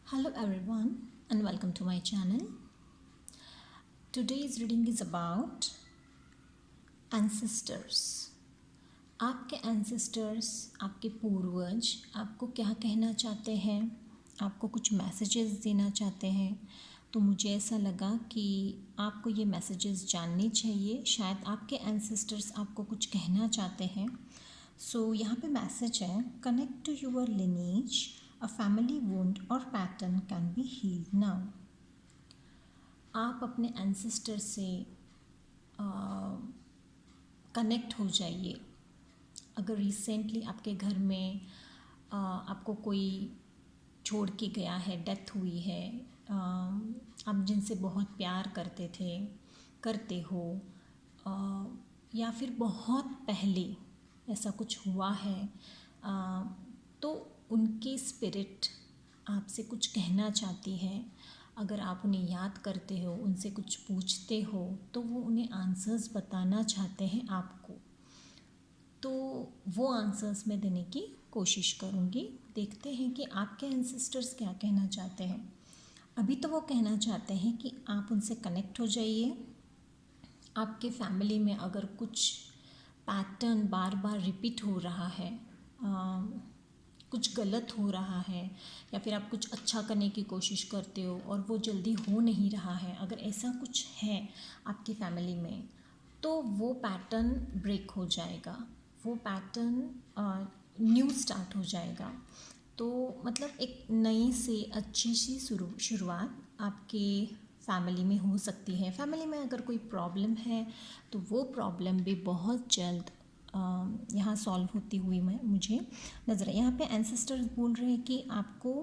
Hello everyone and welcome to my channel. Today's reading is about ancestors. आपके ancestors, आपके पूर्वज आपको क्या कहना चाहते हैं, आपको कुछ मैसेजेस देना चाहते हैं। तो मुझे ऐसा लगा कि आपको ये मैसेजेस जानने चाहिए, शायद आपके ancestors आपको कुछ कहना चाहते हैं। यहाँ पे मैसेज है, connect to your lineage, a family wound or pattern can be healed now. आप अपने एंसेस्टर से कनेक्ट हो जाइए। अगर रिसेंटली आपके घर में आपको कोई छोड़ के गया है, डेथ हुई है, आप जिनसे बहुत प्यार करते हो, या फिर बहुत पहले ऐसा कुछ हुआ है, तो उनकी स्पिरिट आपसे कुछ कहना चाहती है। अगर आप उन्हें याद करते हो, उनसे कुछ पूछते हो, तो वो उन्हें आंसर्स बताना चाहते हैं आपको। तो वो आंसर्स मैं देने की कोशिश करूँगी। देखते हैं कि आपके एंसेस्टर्स क्या कहना चाहते हैं। अभी तो वो कहना चाहते हैं कि आप उनसे कनेक्ट हो जाइए। आपके फैमिली में अगर कुछ पैटर्न बार बार रिपीट हो रहा है, कुछ गलत हो रहा है, या फिर आप कुछ अच्छा करने की कोशिश करते हो और वो जल्दी हो नहीं रहा है, अगर ऐसा कुछ है आपकी फैमिली में, तो वो पैटर्न ब्रेक हो जाएगा, वो पैटर्न न्यू स्टार्ट हो जाएगा। तो मतलब एक नई से अच्छी सी शुरुआत आपके फैमिली में हो सकती है। फैमिली में अगर कोई प्रॉब्लम है तो वो प्रॉब्लम भी बहुत जल्द यहाँ सॉल्व होती हुई मुझे नज़र है। यहाँ पे एंसेस्टर्स बोल रहे हैं कि आपको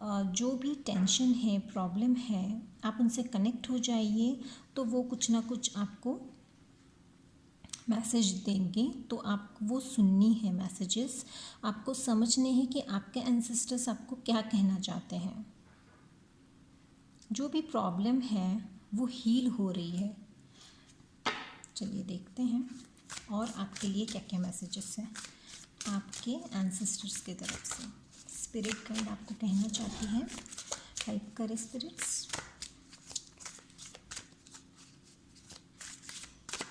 जो भी टेंशन है, प्रॉब्लम है, आप उनसे कनेक्ट हो जाइए, तो वो कुछ ना कुछ आपको मैसेज देंगे। तो आप वो सुननी है मैसेजेस, आपको समझने हैं कि आपके एंसेस्टर्स आपको क्या कहना चाहते हैं। जो भी प्रॉब्लम है वो हील हो रही है। चलिए देखते हैं और आपके लिए क्या क्या मैसेजेस हैं आपके एंसेस्टर्स की तरफ से। स्पिरिट गाइड आपको कहना चाहती है, हेल्प करे स्पिरिट्स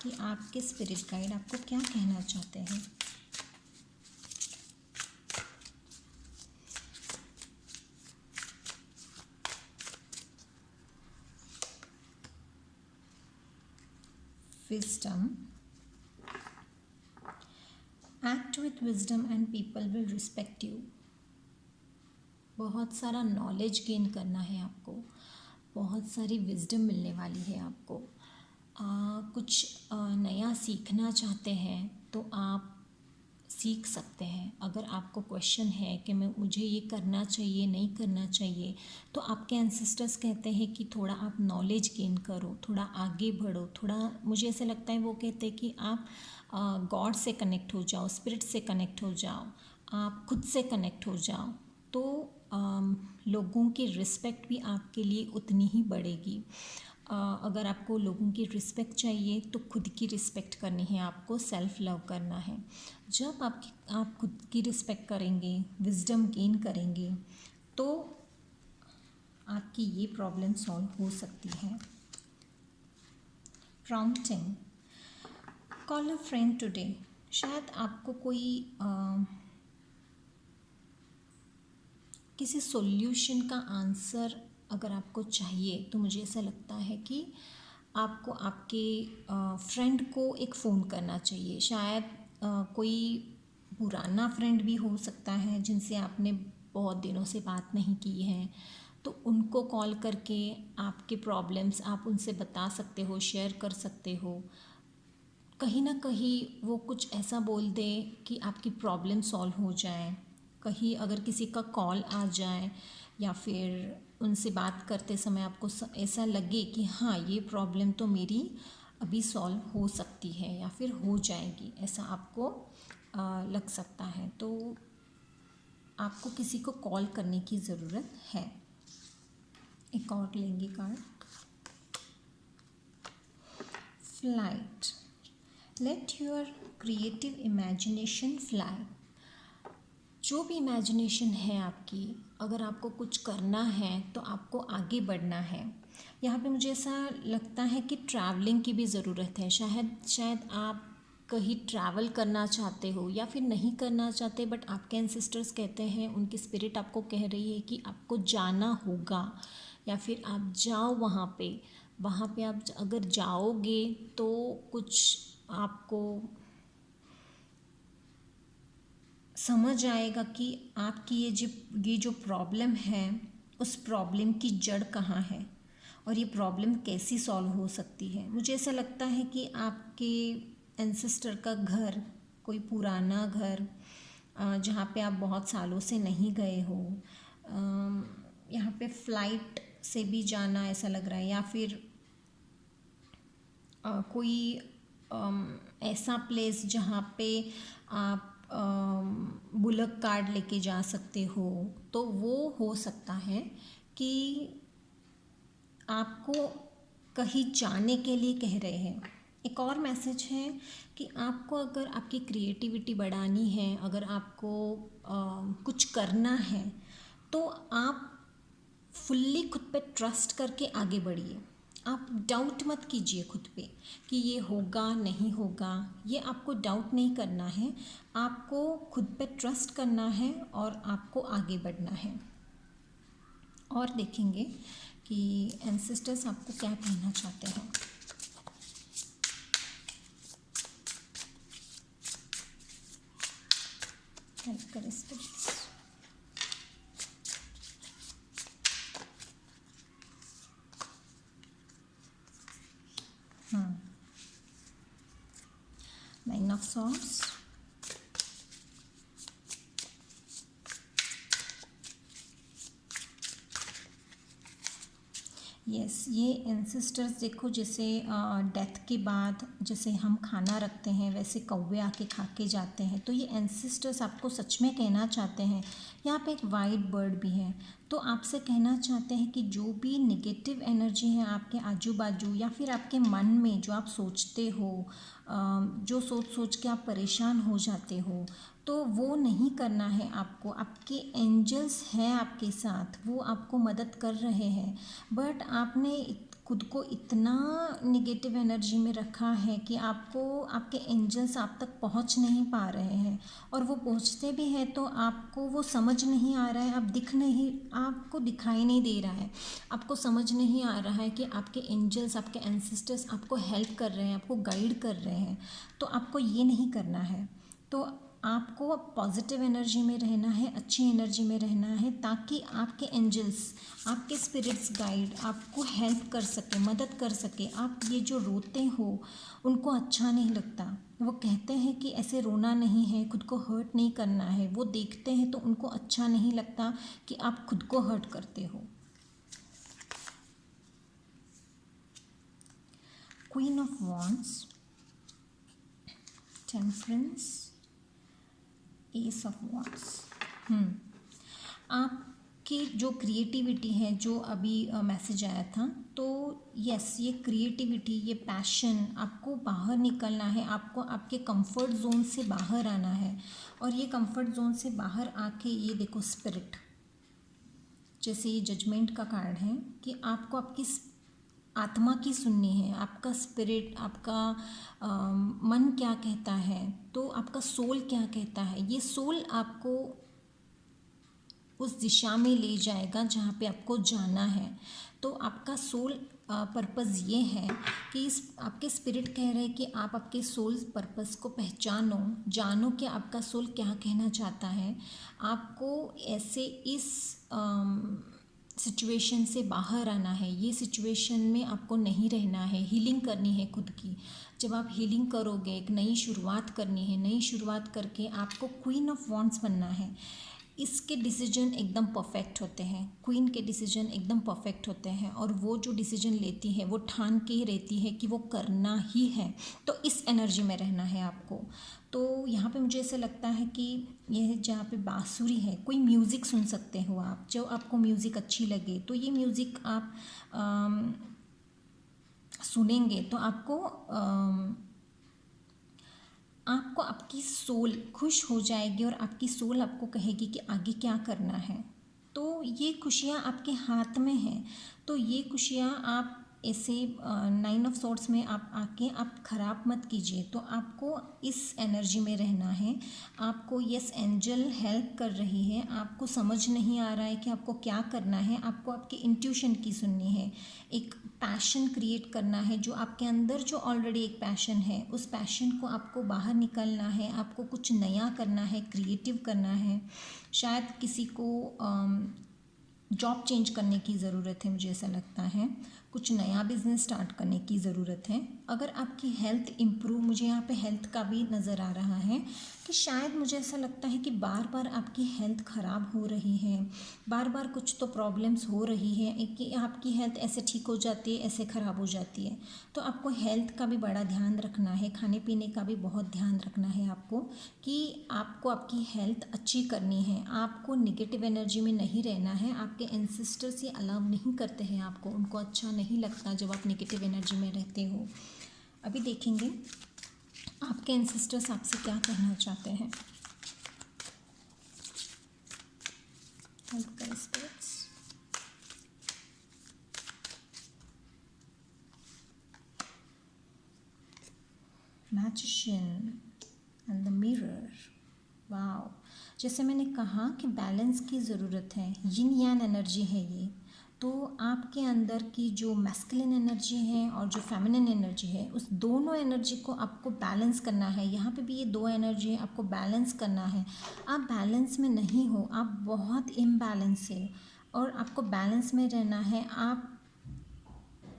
कि आपके स्पिरिट गाइड आपको क्या कहना चाहते हैं। Wisdom, act with wisdom and people will respect you. बहुत सारा नॉलेज गेन करना है आपको, बहुत सारी विजडम मिलने वाली है आपको। कुछ नया सीखना चाहते हैं तो आप सीख सकते हैं। अगर आपको क्वेश्चन है कि मुझे ये करना चाहिए, नहीं करना चाहिए, तो आपके एंसेस्टर्स कहते हैं कि थोड़ा आप नॉलेज गेन करो, थोड़ा आगे बढ़ो, थोड़ा, मुझे ऐसा लगता है वो कहते हैं कि आप गॉड से कनेक्ट हो जाओ, स्पिरिट से कनेक्ट हो जाओ, आप खुद से कनेक्ट हो जाओ। तो लोगों की रिस्पेक्ट भी आपके लिए उतनी ही बढ़ेगी। अगर आपको लोगों की रिस्पेक्ट चाहिए तो खुद की रिस्पेक्ट करनी है, आपको सेल्फ लव करना है। जब आप खुद की रिस्पेक्ट करेंगे, विजडम गेन करेंगे, तो आपकी ये प्रॉब्लम सॉल्व हो सकती है। प्रॉम्प्टिंग, कॉल अ फ्रेंड टुडे। शायद आपको कोई किसी सॉल्यूशन का आंसर अगर आपको चाहिए, तो मुझे ऐसा लगता है कि आपको आपके फ्रेंड को एक फ़ोन करना चाहिए। शायद कोई पुराना फ्रेंड भी हो सकता है जिनसे आपने बहुत दिनों से बात नहीं की है, तो उनको कॉल करके आपके प्रॉब्लम्स आप उनसे बता सकते हो, शेयर कर सकते हो। कहीं ना कहीं वो कुछ ऐसा बोल दे कि आपकी प्रॉब्लम सॉल्व हो जाए। कहीं अगर किसी का कॉल आ जाए या फिर उनसे बात करते समय आपको ऐसा लगे कि हाँ, ये प्रॉब्लम तो मेरी अभी सॉल्व हो सकती है या फिर हो जाएगी, ऐसा आपको लग सकता है, तो आपको किसी को कॉल करने की ज़रूरत है। एक और लेंगे card, flight, let your creative imagination fly. जो भी इमेजिनेशन है आपकी, अगर आपको कुछ करना है तो आपको आगे बढ़ना है। यहाँ पे मुझे ऐसा लगता है कि ट्रैवलिंग की भी ज़रूरत है। शायद आप कहीं ट्रैवल करना चाहते हो या फिर नहीं करना चाहते, बट आपके एंसेस्टर्स कहते हैं, उनकी स्पिरिट आपको कह रही है कि आपको जाना होगा या फिर आप जाओ वहाँ पे आप अगर जाओगे तो कुछ आपको समझ आएगा कि आपकी ये जो प्रॉब्लम है, उस प्रॉब्लम की जड़ कहाँ है और ये प्रॉब्लम कैसी सॉल्व हो सकती है। मुझे ऐसा लगता है कि आपके एंसेस्टर का घर, कोई पुराना घर जहाँ पे आप बहुत सालों से नहीं गए हो, यहाँ पे फ्लाइट से भी जाना ऐसा लग रहा है, या फिर कोई ऐसा प्लेस जहाँ पे आप बुलक कार्ड लेके जा सकते हो, तो वो हो सकता है कि आपको कहीं जाने के लिए कह रहे हैं। एक और मैसेज है कि आपको अगर आपकी क्रिएटिविटी बढ़ानी है, अगर आपको कुछ करना है, तो आप फुल्ली खुद पे ट्रस्ट करके आगे बढ़िए। आप डाउट मत कीजिए खुद पे कि ये होगा नहीं होगा, ये आपको डाउट नहीं करना है। आपको खुद पे ट्रस्ट करना है और आपको आगे बढ़ना है। और देखेंगे कि एंसेस्टर्स आपको क्या कहना चाहते हैं। हेल्प करें spirits. Nine of swords, yes, ये एंसेस्टर्स देखो, जैसे डेथ के बाद जैसे हम खाना रखते हैं वैसे कौवे आके खा के जाते हैं, तो ये एंसेस्टर्स आपको सच में कहना चाहते हैं। यहाँ पे एक वाइट बर्ड भी है, तो आपसे कहना चाहते हैं कि जो भी नेगेटिव एनर्जी है आपके आजू बाजू या फिर आपके मन में, जो आप सोचते हो, जो सोच सोच के आप परेशान हो जाते हो, तो वो नहीं करना है आपको। आपके एंजल्स हैं आपके साथ, वो आपको मदद कर रहे हैं, बट आपने खुद को इतना निगेटिव एनर्जी में रखा है कि आपको आपके एंजल्स आप तक पहुंच नहीं पा रहे हैं, और वो पहुंचते भी हैं तो आपको वो समझ नहीं आ रहा है, आपको दिखाई नहीं दे रहा है, आपको समझ नहीं आ रहा है कि आपके एंजल्स, आपके एंसेस्टर्स आपको हेल्प कर रहे हैं, आपको गाइड कर रहे हैं। तो आपको ये नहीं करना है। तो आपको पॉजिटिव एनर्जी में रहना है, अच्छी एनर्जी में रहना है, ताकि आपके एंजल्स, आपके स्पिरिट्स गाइड आपको हेल्प कर सके, मदद कर सके। आप ये जो रोते हो उनको अच्छा नहीं लगता, वो कहते हैं कि ऐसे रोना नहीं है, खुद को हर्ट नहीं करना है। वो देखते हैं तो उनको अच्छा नहीं लगता कि आप खुद को हर्ट करते हो। Queen of wands, temperance, S of wands. आपकी जो क्रिएटिविटी है, जो अभी मैसेज आया था, तो यस, ये क्रिएटिविटी, ये पैशन, आपको बाहर निकलना है, आपको आपके कंफर्ट जोन से बाहर आना है। और ये कंफर्ट जोन से बाहर आके, ये देखो स्पिरिट, जैसे ये जजमेंट का कार्ड है कि आपको आपकी आत्मा की सुननी है, आपका स्पिरिट, आपका मन क्या कहता है, तो आपका सोल क्या कहता है। ये सोल आपको उस दिशा में ले जाएगा जहाँ पे आपको जाना है। तो आपका सोल पर्पज़ ये है कि आपके स्पिरिट कह रहे हैं कि आप आपके सोल पर्पज़ को पहचानो, जानो कि आपका सोल क्या कहना चाहता है। आपको ऐसे इस सिचुएशन से बाहर आना है, ये सिचुएशन में आपको नहीं रहना है, हीलिंग करनी है खुद की। जब आप हीलिंग करोगे, एक नई शुरुआत करनी है, नई शुरुआत करके आपको क्वीन ऑफ वॉन्ड्स बनना है। इसके डिसीजन एकदम परफेक्ट होते हैं, क्वीन के डिसीजन एकदम परफेक्ट होते हैं, और वो जो डिसीजन लेती है वो ठान के ही रहती है कि वो करना ही है। तो इस एनर्जी में रहना है आपको। तो यहाँ पे मुझे ऐसा लगता है कि यह जहाँ पे बांसुरी है, कोई म्यूज़िक सुन सकते हो आप, जो आपको म्यूज़िक अच्छी लगे, तो ये म्यूज़िक आप सुनेंगे तो आपको आपकी सोल खुश हो जाएगी, और आपकी सोल आपको कहेगी कि आगे क्या करना है। तो ये खुशियाँ आपके हाथ में हैं। तो ये खुशियाँ आप ऐसे 9 ऑफ सॉर्ड्स में आप आके आप ख़राब मत कीजिए। तो आपको इस एनर्जी में रहना है। आपको यस एंजल हेल्प कर रही है, आपको समझ नहीं आ रहा है कि आपको क्या करना है, आपको आपकी इंट्यूशन की सुननी है। एक पैशन क्रिएट करना है, जो आपके अंदर जो ऑलरेडी एक पैशन है, उस पैशन को आपको बाहर निकलना है, आपको कुछ नया करना है, क्रिएटिव करना है। शायद किसी को जॉब चेंज करने की ज़रूरत है, मुझे ऐसा लगता है। कुछ नया बिजनेस स्टार्ट करने की ज़रूरत है। अगर आपकी हेल्थ इम्प्रूव, मुझे यहाँ पे हेल्थ का भी नज़र आ रहा है कि शायद मुझे ऐसा लगता है कि बार बार आपकी हेल्थ ख़राब हो रही है, बार बार कुछ तो प्रॉब्लम्स हो रही है। एक कि आपकी हेल्थ ऐसे ठीक हो जाती है, ऐसे ख़राब हो जाती है। तो आपको हेल्थ का भी बड़ा ध्यान रखना है, खाने पीने का भी बहुत ध्यान रखना है आपको, कि आपको आपकी हेल्थ अच्छी करनी है। आपको नेगेटिव एनर्जी में नहीं रहना है। आपके एंसेस्टर्स ये अलाउ नहीं करते हैं आपको, उनको अच्छा नहीं लगता जब आप नेगेटिव एनर्जी में रहते हो। अभी देखेंगे आपके एंसेस्टर्स आपसे क्या कहना चाहते हैं। हेल्प करें spirits. Magician and the mirror. Wow, जैसे मैंने कहा कि बैलेंस की ज़रूरत है, यिन यान एनर्जी है ये। तो आपके अंदर की जो मैस्कुलिन एनर्जी है और जो फेमिनिन एनर्जी है, उस दोनों एनर्जी को आपको बैलेंस करना है। यहाँ पे भी ये दो एनर्जी है, आपको बैलेंस करना है। आप बैलेंस में नहीं हो, आप बहुत इम्बैलेंस है और आपको बैलेंस में रहना है।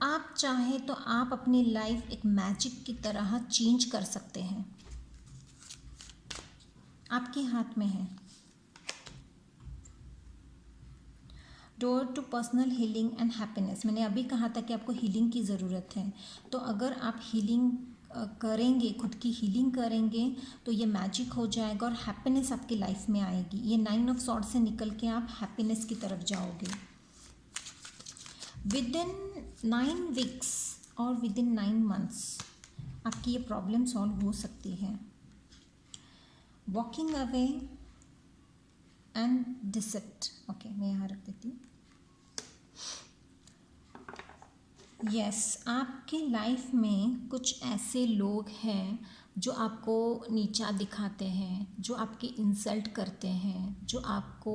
आप चाहे तो आप अपनी लाइफ एक मैजिक की तरह चेंज कर सकते हैं, आपके हाथ में है। Door to personal healing and happiness. मैंने अभी कहा था कि आपको हीलिंग की ज़रूरत है। तो अगर आप हीलिंग करेंगे, खुद की हीलिंग करेंगे, तो ये मैजिक हो जाएगा और हैप्पीनेस आपकी लाइफ में आएगी। ये 9 ऑफ सॉर्ड से निकल के आप हैप्पीनेस की तरफ जाओगे। विद इन 9 वीक्स और विद इन 9 मंथ्स आपकी ये प्रॉब्लम सॉल्व हो सकती है। वॉकिंग अवे एंड डिसेप्ट। ओके, मैं यहाँ रख देती हूँ। यस, आपके लाइफ में कुछ ऐसे लोग हैं जो आपको नीचा दिखाते हैं, जो आपकी इंसल्ट करते हैं, जो आपको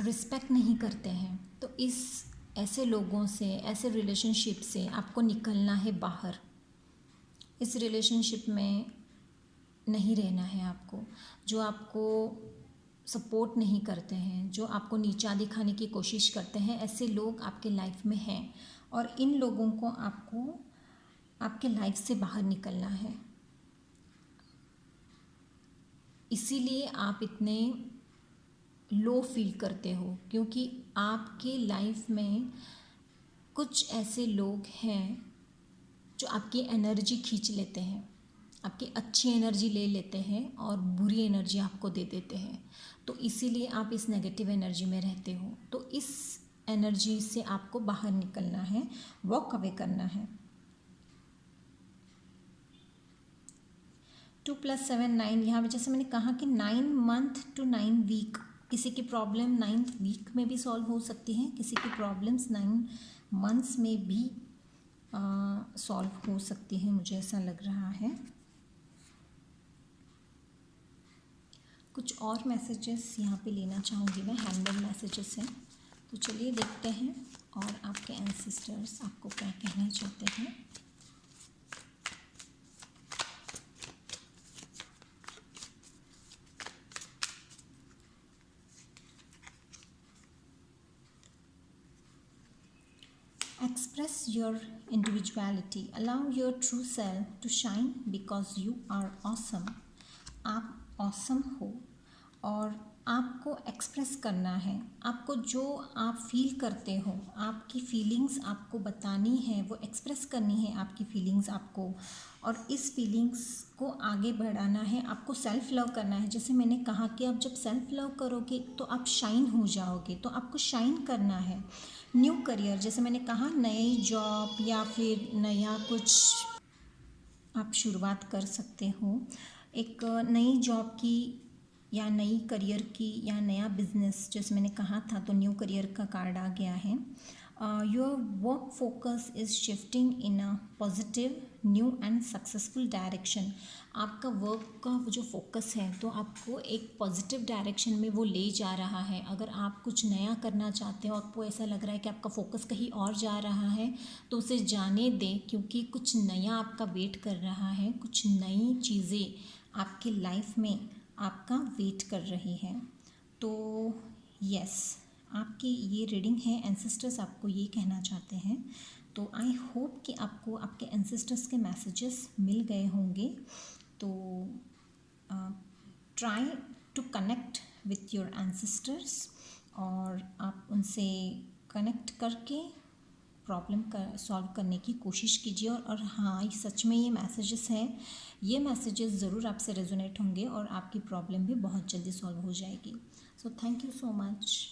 रिस्पेक्ट नहीं करते हैं। तो इस ऐसे लोगों से, ऐसे रिलेशनशिप से आपको निकलना है बाहर। इस रिलेशनशिप में नहीं रहना है आपको। जो आपको सपोर्ट नहीं करते हैं, जो आपको नीचा दिखाने की कोशिश करते हैं, ऐसे लोग आपके लाइफ में हैं और इन लोगों को आपको आपके लाइफ से बाहर निकलना है। इसीलिए आप इतने लो फील करते हो, क्योंकि आपके लाइफ में कुछ ऐसे लोग हैं जो आपकी एनर्जी खींच लेते हैं, आपकी अच्छी एनर्जी ले लेते हैं और बुरी एनर्जी आपको दे देते हैं। तो इसीलिए आप इस नेगेटिव एनर्जी में रहते हो। तो इस एनर्जी से आपको बाहर निकलना है, वॉक अवे करना है। 2 + 7 9। यहाँ पे जैसे मैंने कहा कि 9 मंथ टू 9 वीक, किसी की प्रॉब्लम 9th वीक में भी सॉल्व हो सकती है, किसी की प्रॉब्लम्स 9 मंथ्स में भी सॉल्व हो सकती है, मुझे ऐसा लग रहा है। कुछ और मैसेजेस यहाँ पे लेना चाहूँगी मैं, हैंडमेड मैसेजेस हैं। तो चलिए देखते हैं और आपके एंसेस्टर्स आपको क्या कहना चाहते हैं। Express your individuality. Allow your true self to shine because you are awesome. आप awesome हो और आपको एक्सप्रेस करना है। आपको जो आप फील करते हो, आपकी फीलिंग्स आपको बतानी है, वो एक्सप्रेस करनी है आपकी फीलिंग्स आपको, और इस फीलिंग्स को आगे बढ़ाना है। आपको सेल्फ़ लव करना है। जैसे मैंने कहा कि आप जब सेल्फ़ लव करोगे तो आप शाइन हो जाओगे। तो आपको शाइन करना है। न्यू करियर, जैसे मैंने कहा, नई जॉब या फिर नया कुछ आप शुरुआत कर सकते हो। एक नई जॉब की या नई करियर की या नया बिजनेस, जैसे मैंने कहा था, तो न्यू करियर का कार्ड आ गया है। Your work focus is shifting in a positive new and successful direction. आपका वर्क का वो जो फोकस है तो आपको एक पॉजिटिव डायरेक्शन में वो ले जा रहा है। अगर आप कुछ नया करना चाहते हो, आपको ऐसा लग रहा है कि आपका फोकस कहीं और जा रहा है, तो उसे जाने दें, क्योंकि कुछ नया आपका वेट कर रहा है, कुछ नई चीज़ें आपकी लाइफ में आपका वेट कर रही हैं। तो यस, आपकी ये रीडिंग है, एंसेस्टर्स आपको ये कहना चाहते हैं। तो आई होप कि आपको आपके एंसेस्टर्स के मैसेजेस मिल गए होंगे। तो try to connect with your ancestors, और आप उनसे कनेक्ट करके प्रॉब्लम का सॉल्व करने की कोशिश कीजिए। और हाँ, सच में ये मैसेजेस हैं, ये मैसेजेस ज़रूर आपसे रेजोनेट होंगे और आपकी प्रॉब्लम भी बहुत जल्दी सॉल्व हो जाएगी। So thank you so much.